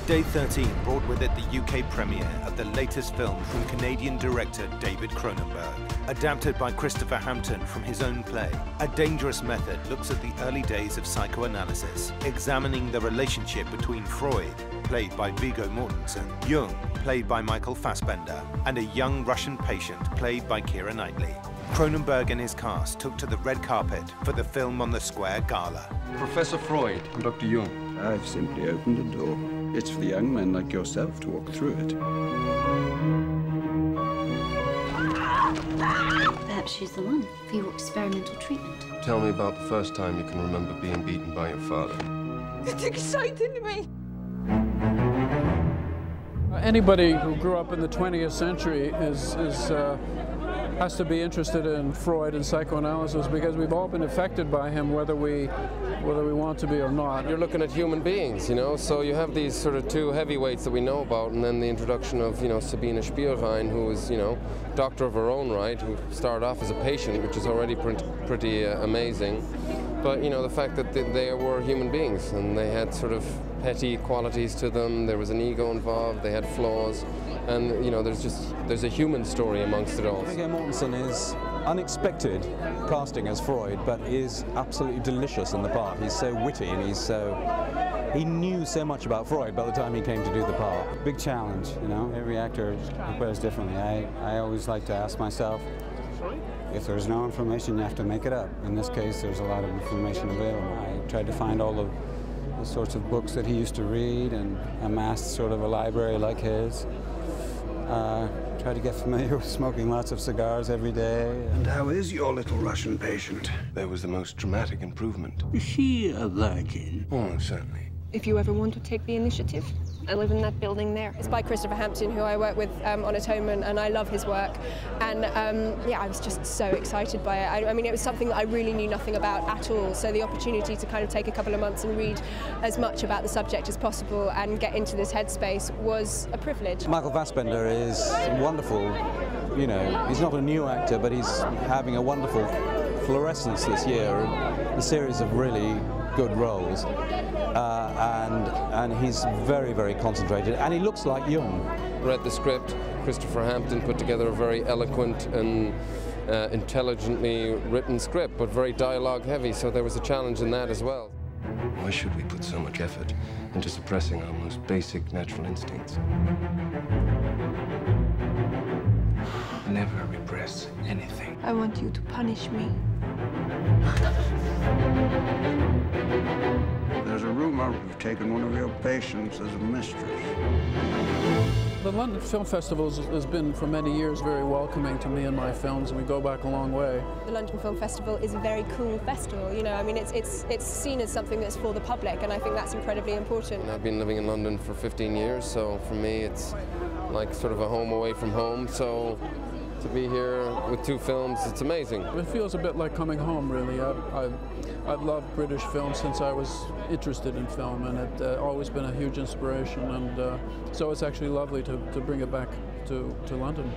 Day 13 brought with it the UK premiere of the latest film from Canadian director David Cronenberg. Adapted by Christopher Hampton from his own play, A Dangerous Method looks at the early days of psychoanalysis, examining the relationship between Freud, played by Viggo Mortensen, Jung, played by Michael Fassbender, and a young Russian patient played by Keira Knightley. Cronenberg and his cast took to the red carpet for the Film on the Square gala. Professor Freud, I'm Dr. Jung. I've simply opened a door. It's for the young men like yourself to walk through it. Perhaps she's the one for your experimental treatment. Tell me about the first time you can remember being beaten by your father. It's exciting to me. Anybody who grew up in the 20th century has to be interested in Freud and psychoanalysis, because we've all been affected by him, whether we want to be or not. You're looking at human beings, you know, so you have these sort of two heavyweights that we know about, and then the introduction of, you know, Sabine Spielrein, who is, you know, doctor of her own right, who started off as a patient, which is already pretty amazing. But, you know, the fact that they were human beings, and they had sort of petty qualities to them, there was an ego involved, they had flaws, and, you know, there's a human story amongst it all. Viggo Mortensen is unexpected casting as Freud, but is absolutely delicious in the part. He's so witty, and he knew so much about Freud by the time he came to do the part. Big challenge, you know, every actor prepares differently. I always like to ask myself, if there's no information, you have to make it up. In this case, there's a lot of information available. I tried to find all of the sorts of books that he used to read and amassed sort of a library like his. Try to get familiar with smoking lots of cigars every day. And how is your little Russian patient? There was the most dramatic improvement. Is she a virgin? Oh, certainly. If you ever want to take the initiative, I live in that building there. It's by Christopher Hampton, who I work with on Atonement, and I love his work. And yeah, I was just so excited by it. I mean, it was something that I really knew nothing about at all. So the opportunity to kind of take a couple of months and read as much about the subject as possible and get into this headspace was a privilege. Michael Fassbender is wonderful. You know, he's not a new actor, but he's having a wonderful fluorescence this year, a series of really good roles. And he's very, very concentrated, and he looks like Jung. Read the script. Christopher Hampton put together a very eloquent and intelligently written script, but very dialogue heavy, so there was a challenge in that as well. Why should we put so much effort into suppressing our most basic natural instincts? Never repress anything. I want you to punish me. There's a rumor you've taken one of your patients as a mistress. The London Film Festival has been for many years very welcoming to me and my films, and we go back a long way. The London Film Festival is a very cool festival, you know, I mean, it's seen as something that's for the public, and I think that's incredibly important. I've been living in London for 15 years, so for me it's like sort of a home away from home, so to be here with two films, it's amazing. It feels a bit like coming home, really. I've loved British film since I was interested in film, and it's always been a huge inspiration, and so it's actually lovely to bring it back to London.